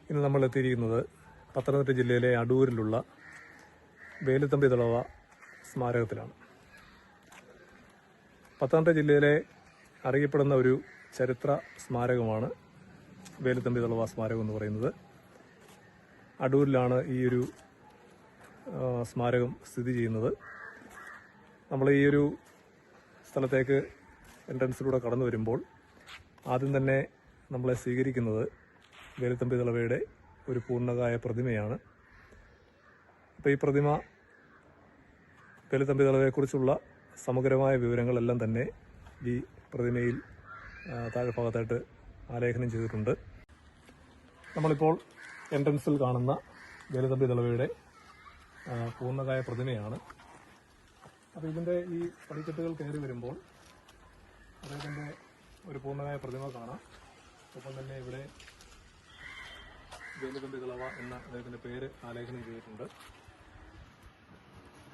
ഇന്ന് നമ്മൾ എത്തിയിരിക്കുന്നത് പത്തനംതിട്ട ജില്ലയിലെ അടൂരിലുള്ള വേലുത്തമ്പി തളവ സ്മാരകത്തിലാണ്. പത്തനംതിട്ട ജില്ലയിലെ അറിയപ്പെടുന്ന ഒരു ചരിത്ര സ്മാരകമാണ് വേലുത്തമ്പി തളവ സ്മാരകം എന്ന് പറയുന്നത്. അടൂരിലാണ് ഈ ഒരു സ്മാരകം സ്ഥിതി ചെയ്യുന്നത്. നമ്മൾ ഈ ഒരു സ്ഥലത്തേക്ക് എൻട്രൻസിലൂടെ കടന്നു വരുമ്പോൾ ആദ്യം തന്നെ നമ്മളെ സ്വീകരിക്കുന്നത് വേലുത്തമ്പി തളവയുടെ ഒരു പൂർണ്ണകായ പ്രതിമയാണ്. അപ്പോൾ ഈ പ്രതിമ വേലുത്തമ്പി തളവയെക്കുറിച്ചുള്ള സമഗ്രമായ വിവരങ്ങളെല്ലാം തന്നെ ഈ പ്രതിമയിൽ താഴെഭാഗത്തായിട്ട് ആലേഖനം ചെയ്തിട്ടുണ്ട്. നമ്മളിപ്പോൾ എൻട്രൻസിൽ കാണുന്ന വേലുത്തമ്പി തളവയുടെ പൂർണ്ണകായ പ്രതിമയാണ്. അപ്പോൾ ഇതിൻ്റെ ഈ പടിക്കെട്ടുകൾ കയറി വരുമ്പോൾ അദ്ദേഹത്തിൻ്റെ ഒരു പൂർണ്ണകായ പ്രതിമ കാണാം. ഒപ്പം തന്നെ ഇവിടെ വേലുത്തമ്പി തളവ എന്ന അദ്ദേഹത്തിൻ്റെ പേര് ആലേഖനം ചെയ്തിട്ടുണ്ട്.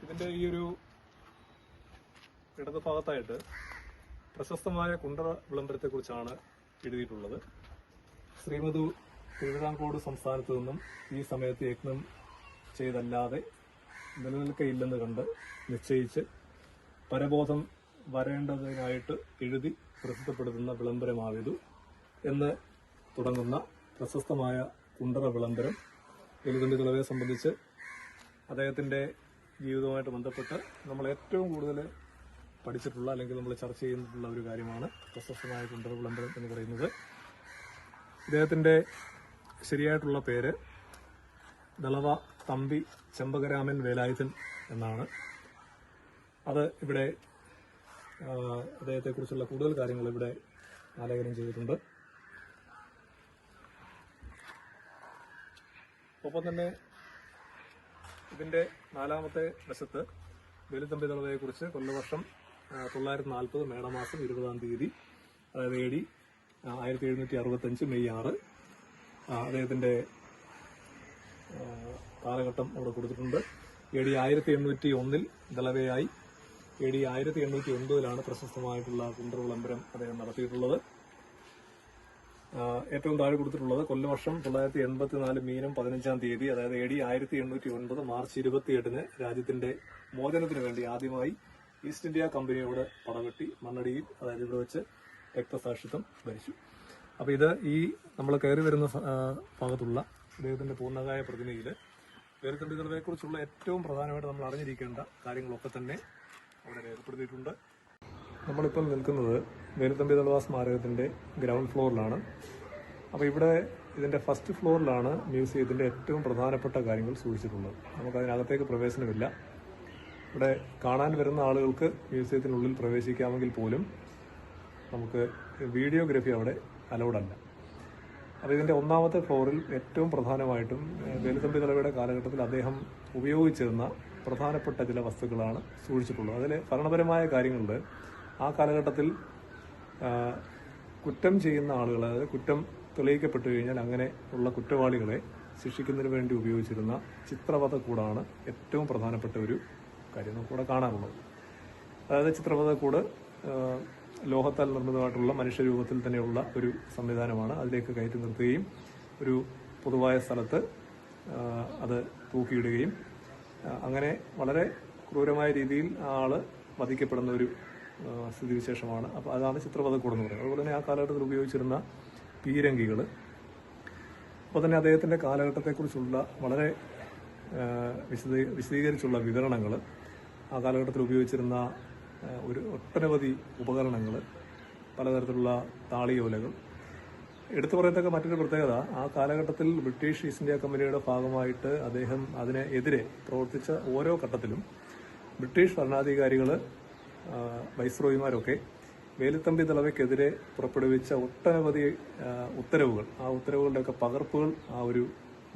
ഇതിൻ്റെ ഈ ഒരു ഇടതുഭാഗത്തായിട്ട് പ്രശസ്തമായ കുണ്ടറ വിളംബരത്തെക്കുറിച്ചാണ് എഴുതിയിട്ടുള്ളത്. ശ്രീമതു തിരുവിതാംകൂർ സംസ്ഥാനത്തു നിന്നും ഈ സമയത്ത് യജ്ഞം ചെയ്തല്ലാതെ നിലനിൽക്കയില്ലെന്ന് കണ്ട് നിശ്ചയിച്ച് പരബോധം വരേണ്ടതിനായിട്ട് എഴുതി പ്രസിദ്ധപ്പെടുത്തുന്ന വിളംബരമാവിതു എന്ന് തുടങ്ങുന്ന പ്രശസ്തമായ കുണ്ടറ വിളംബരം വേലുത്തമ്പി തളവയെ സംബന്ധിച്ച് അദ്ദേഹത്തിൻ്റെ ജീവിതവുമായിട്ട് ബന്ധപ്പെട്ട് നമ്മൾ ഏറ്റവും കൂടുതൽ പഠിച്ചിട്ടുള്ള അല്ലെങ്കിൽ നമ്മൾ ചർച്ച ചെയ്തിട്ടുള്ള ഒരു കാര്യമാണ് പ്രശസ്തമായ കുണ്ടറ വിളംബരം എന്ന് പറയുന്നത്. ഇദ്ദേഹത്തിൻ്റെ ശരിയായിട്ടുള്ള പേര് ദളവ തമ്പി ചെമ്പകരാമൻ വേലായുധൻ എന്നാണ്. അത് ഇവിടെ അദ്ദേഹത്തെക്കുറിച്ചുള്ള കൂടുതൽ കാര്യങ്ങൾ ഇവിടെ ആലേഖനം ചെയ്തിട്ടുണ്ട്. ഒപ്പം തന്നെ ഇതിൻ്റെ നാലാമത്തെ വശത്ത് വേലുത്തമ്പി തളവയെക്കുറിച്ച് കൊല്ലവർഷം 1940 മേടമാസം 20-ാം തീയതി, അതായത് AD 1765 മെയ് 6 അദ്ദേഹത്തിൻ്റെ കാലഘട്ടം അവിടെ കൊടുത്തിട്ടുണ്ട്. AD 1801 ദളവയായി. AD 1809 പ്രശസ്തമായിട്ടുള്ള കുണ്ടറ വിളംബരം അദ്ദേഹം നടത്തിയിട്ടുള്ളത്. ഏറ്റവും താഴെ കൊടുത്തിട്ടുള്ളത് കൊല്ലവർഷം 1984 മീനം 15-ാം തീയതി, അതായത് AD 1809 മാർച്ച് 28 രാജ്യത്തിന്റെ മോചനത്തിന് വേണ്ടി ആദ്യമായി ഈസ്റ്റ് ഇന്ത്യ കമ്പനിയോട് പടവെട്ടി മണ്ണടിയിൽ, അതായത് ഇവിടെ വെച്ച് രക്തസാക്ഷിത്വം ഭരിച്ചു. അപ്പോൾ ഇത് ഈ നമ്മൾ കയറി വരുന്ന ഭാഗത്തുള്ള അദ്ദേഹത്തിന്റെ പൂർണ്ണകായ പ്രതിമയിൽ വേലുത്തമ്പി തളവയെക്കുറിച്ചുള്ള ഏറ്റവും പ്രധാനമായിട്ട് നമ്മൾ അറിഞ്ഞിരിക്കേണ്ട കാര്യങ്ങളൊക്കെ തന്നെ അവിടെ രേഖപ്പെടുത്തിയിട്ടുണ്ട്. നമ്മളിപ്പോൾ നിൽക്കുന്നത് വേലുത്തമ്പി തളവ സ്മാരകത്തിന്റെ ഗ്രൗണ്ട് ഫ്ലോറിലാണ്. അപ്പോൾ ഇവിടെ ഇതിന്റെ ഫസ്റ്റ് ഫ്ലോറിലാണ് മ്യൂസിയത്തിന്റെ ഏറ്റവും പ്രധാനപ്പെട്ട കാര്യങ്ങൾ സൂക്ഷിച്ചിട്ടുള്ളത്. നമുക്കതിനകത്തേക്ക് പ്രവേശനമില്ല. ഇവിടെ കാണാൻ വരുന്ന ആളുകൾക്ക് മ്യൂസിയത്തിനുള്ളിൽ പ്രവേശിക്കാമെങ്കിൽ പോലും നമുക്ക് വീഡിയോഗ്രാഫി അവിടെ അലൗഡ് അല്ല. അപ്പോൾ ഇതിന്റെ ഒന്നാമത്തെ ഫ്ലോറിൽ ഏറ്റവും പ്രധാനമായിട്ടും വേലുത്തമ്പി തളവയുടെ കാലഘട്ടത്തിൽ അദ്ദേഹം ഉപയോഗിച്ചിരുന്ന പ്രധാനപ്പെട്ട ചില വസ്തുക്കളാണ് സൂക്ഷിച്ചിട്ടുള്ളത്. അതിൽ ഭരണപരമായ കാര്യങ്ങളിൽ ആ കാലഘട്ടത്തിൽ കുറ്റം ചെയ്യുന്ന ആളുകൾ, അതായത് കുറ്റം തെളിയിക്കപ്പെട്ടു കഴിഞ്ഞാൽ അങ്ങനെ ഉള്ള കുറ്റവാളികളെ ശിക്ഷിക്കുന്നതിന് വേണ്ടി ഉപയോഗിച്ചിരുന്ന ചിത്രവധക്കൂടാണ് ഏറ്റവും പ്രധാനപ്പെട്ട ഒരു കാര്യം നമുക്കിവിടെ കാണാറുള്ളത്. അതായത് ചിത്രവധക്കൂട് ലോഹത്താൽ നിർമ്മിതമായിട്ടുള്ള മനുഷ്യരൂപത്തിൽ തന്നെയുള്ള ഒരു സംവിധാനമാണ്. അതിലേക്ക് കയറ്റി നിർത്തുകയും ഒരു പൊതുവായ സ്ഥലത്ത് അത് തൂക്കിയിടുകയും അങ്ങനെ വളരെ ക്രൂരമായ രീതിയിൽ ആ ആള് വധിക്കപ്പെടുന്ന ഒരു സ്ഥിതിവിശേഷമാണ്. അപ്പോൾ അതാണ് ചിത്രവധക്കൂട് എന്ന് പറയുന്നത്. അതുപോലെ തന്നെ ആ കാലഘട്ടത്തിൽ ഉപയോഗിച്ചിരുന്ന പീരങ്കികൾ, അപ്പോൾ തന്നെ അദ്ദേഹത്തിൻ്റെ കാലഘട്ടത്തെക്കുറിച്ചുള്ള വളരെ വിശദീകരിച്ചുള്ള വിവരണങ്ങൾ, ആ കാലഘട്ടത്തിൽ ഉപയോഗിച്ചിരുന്ന ഒട്ടനവധി ഉപകരണങ്ങൾ, പലതരത്തിലുള്ള താളിയോലകൾ. എടുത്തു പറയത്തക്ക മറ്റൊരു പ്രത്യേകത, ആ കാലഘട്ടത്തിൽ ബ്രിട്ടീഷ് ഈസ്റ്റ് ഇന്ത്യ കമ്പനിയുടെ ഭാഗമായിട്ട് അദ്ദേഹം അതിനെതിരെ പ്രവർത്തിച്ച ഓരോ ഘട്ടത്തിലും ബ്രിട്ടീഷ് ഭരണാധികാരികൾ, വൈസ്രോയിമാരൊക്കെ വേലുത്തമ്പി തളവയ്ക്കെതിരെ പുറപ്പെടുവിച്ച ഒട്ടനവധി ഉത്തരവുകൾ, ആ ഉത്തരവുകളുടെയൊക്കെ പകർപ്പുകൾ ആ ഒരു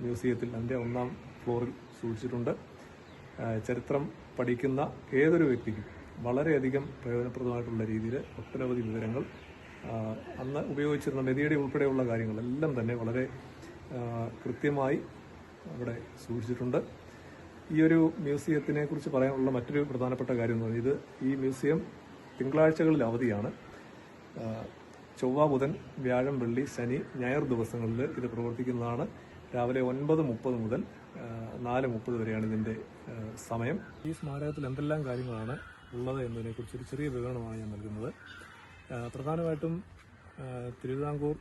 മ്യൂസിയത്തിൽ അതിൻ്റെ ഒന്നാം ഫ്ലോറിൽ സൂക്ഷിച്ചിട്ടുണ്ട്. ചരിത്രം പഠിക്കുന്ന ഏതൊരു വ്യക്തിക്കും വളരെയധികം പ്രയോജനപ്രദമായിട്ടുള്ള രീതിയിൽ ഒട്ടനവധി വിവരങ്ങൾ അന്ന് ഉപയോഗിച്ചിരുന്ന മെതിയടി ഉൾപ്പെടെയുള്ള കാര്യങ്ങളെല്ലാം തന്നെ വളരെ കൃത്യമായി അവിടെ സൂക്ഷിച്ചിട്ടുണ്ട്. ഈ ഒരു മ്യൂസിയത്തിനെ കുറിച്ച് പറയാനുള്ള മറ്റൊരു പ്രധാനപ്പെട്ട കാര്യം എന്ന് പറഞ്ഞാൽ, ഈ മ്യൂസിയം തിങ്കളാഴ്ചകളിൽ അവധിയാണ്. ചൊവ്വ, ബുധൻ, വ്യാഴം, വെള്ളി, ശനി, ഞായർ ദിവസങ്ങളിൽ ഇത് പ്രവർത്തിക്കുന്നതാണ്. രാവിലെ 9:30 മുതൽ 4:30 വരെയാണ് ഇതിൻ്റെ സമയം. ഈ സ്മാരകത്തിൽ എന്തെല്ലാം കാര്യങ്ങളാണ് ഉള്ളത് എന്നതിനെക്കുറിച്ച് ഒരു ചെറിയ വിവരണമാണ് ഞാൻ നൽകുന്നത്. പ്രധാനമായിട്ടും തിരുവിതാംകൂർ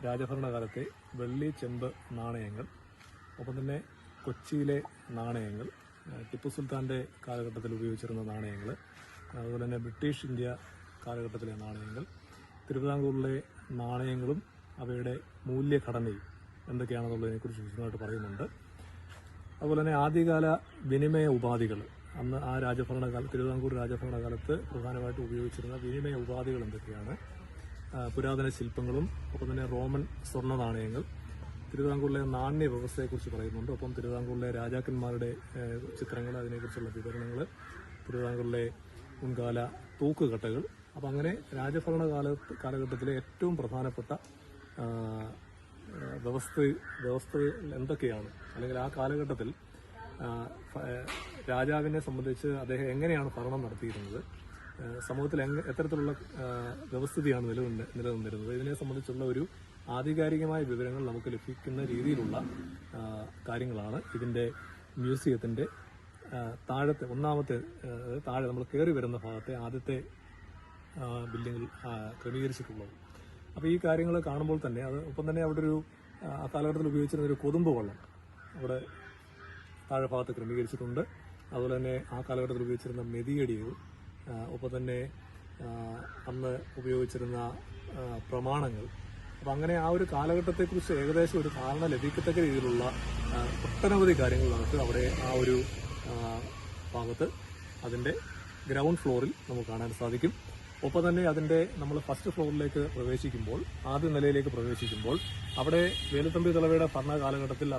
രാജഭരണകാലത്തെ വെള്ളി ചെമ്പ് നാണയങ്ങൾ, ഒപ്പം തന്നെ കൊച്ചിയിലെ നാണയങ്ങൾ, ടിപ്പു സുൽത്താൻ്റെ കാലഘട്ടത്തിൽ ഉപയോഗിച്ചിരുന്ന നാണയങ്ങൾ, അതുപോലെ തന്നെ ബ്രിട്ടീഷ് ഇന്ത്യ കാലഘട്ടത്തിലെ നാണയങ്ങൾ, തിരുവിതാംകൂറിലെ നാണയങ്ങളും അവയുടെ മൂല്യഘടനയും എന്തൊക്കെയാണെന്നുള്ളതിനെക്കുറിച്ച് വിശദമായിട്ട് പറയുന്നുണ്ട്. അതുപോലെ തന്നെ ആദ്യകാല വിനിമയ ഉപാധികൾ, അന്ന് ആ തിരുവിതാംകൂർ രാജഭരണകാലത്ത് പ്രധാനമായിട്ട് ഉപയോഗിച്ചിരുന്ന വിനിമയ ഉപാധികൾ എന്തൊക്കെയാണ്, പുരാതന ശില്പങ്ങളും ഒപ്പം തന്നെ റോമൻ സ്വർണ്ണ നാണയങ്ങൾ, തിരുവിതാംകൂറിലെ നാണ്യ വ്യവസ്ഥയെക്കുറിച്ച് പറയുന്നുണ്ട്. ഒപ്പം തിരുവിതാംകൂറിലെ രാജാക്കന്മാരുടെ ചിത്രങ്ങൾ, അതിനെക്കുറിച്ചുള്ള വിവരണങ്ങൾ, തിരുവിതാംകൂറിലെ മുൻകാല തൂക്കുകെട്ടുകൾ. അപ്പം അങ്ങനെ രാജഭരണ കാലഘട്ടത്തിലെ ഏറ്റവും പ്രധാനപ്പെട്ട വ്യവസ്ഥകൾ എന്തൊക്കെയാണ്, അല്ലെങ്കിൽ ആ കാലഘട്ടത്തിൽ രാജാവിനെ സംബന്ധിച്ച് അദ്ദേഹം എങ്ങനെയാണ് ഭരണം നടത്തിയിരുന്നത്, സമൂഹത്തിൽ എത്തരത്തിലുള്ള വ്യവസ്ഥിതിയാണ് നിലനിന്നിരുന്നത്, ഇതിനെ സംബന്ധിച്ചുള്ള ഒരു ആധികാരികമായ വിവരങ്ങൾ നമുക്ക് ലഭിക്കുന്ന രീതിയിലുള്ള കാര്യങ്ങളാണ് ഇതിൻ്റെ മ്യൂസിയത്തിൻ്റെ താഴത്തെ താഴെ നമ്മൾ കയറി വരുന്ന ഭാഗത്തെ ആദ്യത്തെ ബിൽഡിങ്ങിൽ ക്രമീകരിച്ചിട്ടുള്ളത്. അപ്പോൾ ഈ കാര്യങ്ങൾ കാണുമ്പോൾ തന്നെ ഒപ്പം തന്നെ അവിടെ ഒരു ആ കാലഘട്ടത്തിൽ ഉപയോഗിച്ചിരുന്ന ഒരു കൊതുമ്പ് വള്ളം അവിടെ താഴെ ഭാഗത്ത് ക്രമീകരിച്ചിട്ടുണ്ട്. അതുപോലെ തന്നെ ആ കാലഘട്ടത്തിൽ ഉപയോഗിച്ചിരുന്ന മെതിയടികൾ, ഒപ്പം തന്നെ അന്ന് ഉപയോഗിച്ചിരുന്ന പ്രമാണങ്ങൾ. അപ്പം അങ്ങനെ ആ ഒരു കാലഘട്ടത്തെക്കുറിച്ച് ഏകദേശം ഒരു ധാരണ ലഭിക്കത്തക്ക രീതിയിലുള്ള ഒട്ടനവധി കാര്യങ്ങൾ നമുക്ക് അവിടെ ആ ഒരു ഭാഗത്ത് അതിൻ്റെ ഗ്രൗണ്ട് ഫ്ലോറിൽ നമുക്ക് കാണാൻ സാധിക്കും. ഒപ്പം തന്നെ അതിൻ്റെ നമ്മൾ ഫസ്റ്റ് ഫ്ലോറിലേക്ക് പ്രവേശിക്കുമ്പോൾ, ആദ്യ നിലയിലേക്ക് പ്രവേശിക്കുമ്പോൾ, അവിടെ വേലുത്തമ്പി ദളവയുടെ ഭരണ കാലഘട്ടത്തിൽ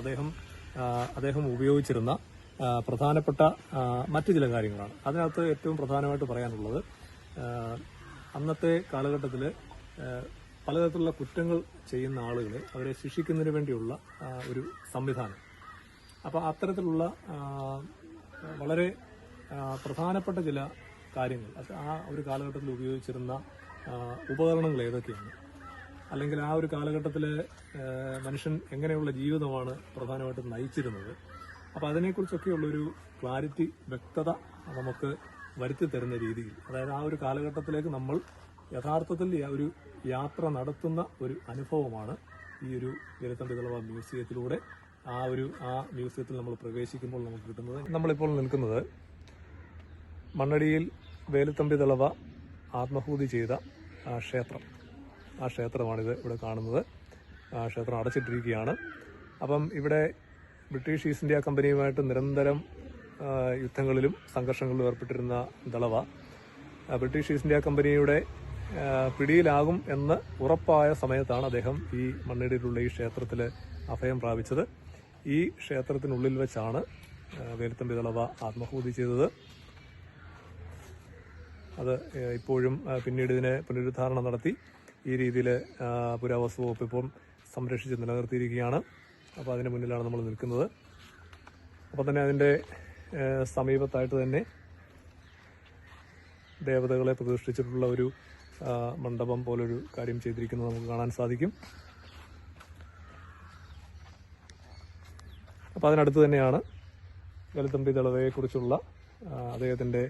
അദ്ദേഹം ഉപയോഗിച്ചിരുന്ന പ്രധാനപ്പെട്ട മറ്റു ചില കാര്യങ്ങളാണ്. അതിനകത്ത് ഏറ്റവും പ്രധാനമായിട്ട് പറയാനുള്ളത്, അന്നത്തെ കാലഘട്ടത്തിൽ പലതരത്തിലുള്ള കുറ്റങ്ങൾ ചെയ്യുന്ന ആളുകളെ അവരെ ശിക്ഷിക്കുന്നതിന് വേണ്ടിയുള്ള ഒരു സംവിധാനം. അപ്പോൾ അത്തരത്തിലുള്ള വളരെ പ്രധാനപ്പെട്ട ചില കാര്യങ്ങൾ, ആ ഒരു കാലഘട്ടത്തിൽ ഉപയോഗിച്ചിരുന്ന ഉപകരണങ്ങൾ ഏതൊക്കെയാണ്, അല്ലെങ്കിൽ ആ ഒരു കാലഘട്ടത്തിൽ മനുഷ്യൻ എങ്ങനെയുള്ള ജീവിതമാണ് പ്രധാനമായിട്ടും നയിച്ചിരുന്നത്, അപ്പോൾ അതിനെക്കുറിച്ചൊക്കെയുള്ളൊരു ക്ലാരിറ്റി, വ്യക്തത നമുക്ക് വരുത്തി തരുന്ന രീതിയിൽ, അതായത് ആ ഒരു കാലഘട്ടത്തിലേക്ക് നമ്മൾ യഥാർത്ഥത്തിൽ ഒരു യാത്ര നടത്തുന്ന ഒരു അനുഭവമാണ് ഈ ഒരു വേലുത്തമ്പി ദളവ മ്യൂസിയത്തിലൂടെ ആ മ്യൂസിയത്തിൽ നമ്മൾ പ്രവേശിക്കുമ്പോൾ നമുക്ക് കിട്ടുന്നത്. നമ്മളിപ്പോൾ നിൽക്കുന്നത് മണ്ണടിയിൽ വേലുത്തമ്പി ദളവ ആത്മഹൂതി ചെയ്ത ആ ക്ഷേത്രമാണിത് ഇവിടെ കാണുന്നത്. ആ ക്ഷേത്രം അടച്ചിട്ടിരിക്കുകയാണ്. അപ്പം ഇവിടെ ബ്രിട്ടീഷ് ഈസ്റ്റ് ഇന്ത്യ കമ്പനിയുമായിട്ട് നിരന്തരം യുദ്ധങ്ങളിലും സംഘർഷങ്ങളിലും ഏർപ്പെട്ടിരുന്ന ദളവ ബ്രിട്ടീഷ് ഈസ്റ്റ് ഇന്ത്യ കമ്പനിയുടെ പിടിയിലാകും എന്ന് ഉറപ്പായ സമയത്താണ് അദ്ദേഹം ഈ മണ്ണടിയിലുള്ള ഈ ക്ഷേത്രത്തിൽ അഭയം പ്രാപിച്ചത്. ഈ ക്ഷേത്രത്തിനുള്ളിൽ വെച്ചാണ് വേലുത്തമ്പി ദളവ ആത്മഹൂതി ചെയ്തത്. അത് ഇപ്പോഴും പിന്നീട് ഇതിനെ പുനരുദ്ധാരണം നടത്തി ഈ രീതിയിൽ പുരാവസ്തു വകുപ്പ് ഇപ്പം സംരക്ഷിച്ച് നിലനിർത്തിയിരിക്കുകയാണ്. അപ്പോൾ അതിന് മുന്നിലാണ് നമ്മൾ നിൽക്കുന്നത്. അപ്പം തന്നെ അതിൻ്റെ സമീപത്തായിട്ട് തന്നെ ദേവതകളെ പ്രതിഷ്ഠിച്ചിട്ടുള്ള ഒരു മണ്ഡപം പോലൊരു കാര്യം ചെയ്തിരിക്കുന്നത് നമുക്ക് കാണാൻ സാധിക്കും. അപ്പോൾ അതിനടുത്ത് തന്നെയാണ് വേലുത്തമ്പി ദളവയെക്കുറിച്ചുള്ള അദ്ദേഹത്തിൻ്റെ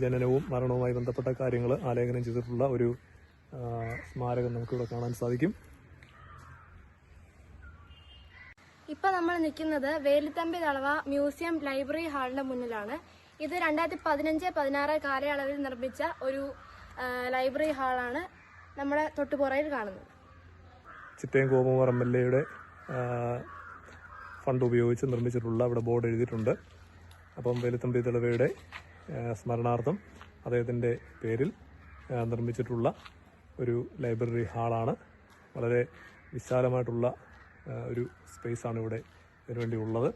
ജനനവും മരണവുമായി ബന്ധപ്പെട്ട കാര്യങ്ങൾ ആലേഖനം ചെയ്തിട്ടുള്ള ഒരു സ്മാരകം നമുക്കിവിടെ കാണാൻ സാധിക്കും. ഇപ്പം നമ്മൾ നിൽക്കുന്നത് വേലുത്തമ്പി ദളവ മ്യൂസിയം ലൈബ്രറി ഹാളിന്റെ മുന്നിലാണ്. ഇത് 2015-16 കാലയളവിൽ നിർമ്മിച്ച ഒരു ലൈബ്രറി ഹാളാണ് നമ്മുടെ തൊട്ടുപുറയിൽ കാണുന്നത്. ചിറ്റയം കോമൂർ MLA ഫണ്ട് ഉപയോഗിച്ച് നിർമ്മിച്ചിട്ടുള്ള ഇവിടെ ബോർഡ് എഴുതിയിട്ടുണ്ട്. അപ്പം വേലുത്തമ്പി ദളവയുടെ സ്മരണാർത്ഥം അദ്ദേഹത്തിൻ്റെ പേരിൽ നിർമ്മിച്ചിട്ടുള്ള ഒരു ലൈബ്രറി ഹാളാണ്. വളരെ വിശാലമായിട്ടുള്ള ഒരു സ്പേസാണ് ഇവിടെ ഇതിനുവേണ്ടി ഉള്ളത്.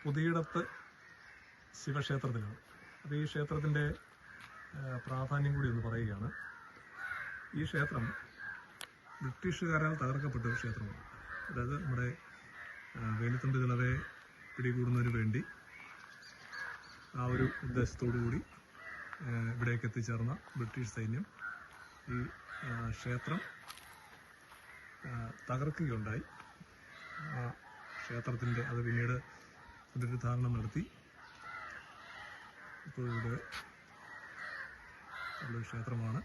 പുതിയിടത്ത് ശിവക്ഷേത്രത്തിലാണ്. അപ്പോൾ ഈ ക്ഷേത്രത്തിൻ്റെ പ്രാധാന്യം കൂടി ഒന്ന് പറയുകയാണ്. ഈ ക്ഷേത്രം ബ്രിട്ടീഷുകാരാൽ തകർക്കപ്പെട്ട ഒരു ക്ഷേത്രമാണ്. അതായത് നമ്മുടെ വേലുത്തമ്പി ദളവയെ പിടികൂടുന്നതിന് വേണ്ടി ആ ഒരു ഉദ്ദേശത്തോടു കൂടി ഇവിടേക്ക് എത്തിച്ചേർന്ന ബ്രിട്ടീഷ് സൈന്യം ഈ ക്ഷേത്രം തകർക്കുകയുണ്ടായി. ആ ക്ഷേത്രത്തിൻ്റെ അത് പിന്നീട് പുനരുദ്ധാരണം നടത്തി ഇപ്പോൾ ഇവിടെ ഉള്ള ക്ഷേത്രമാണ്.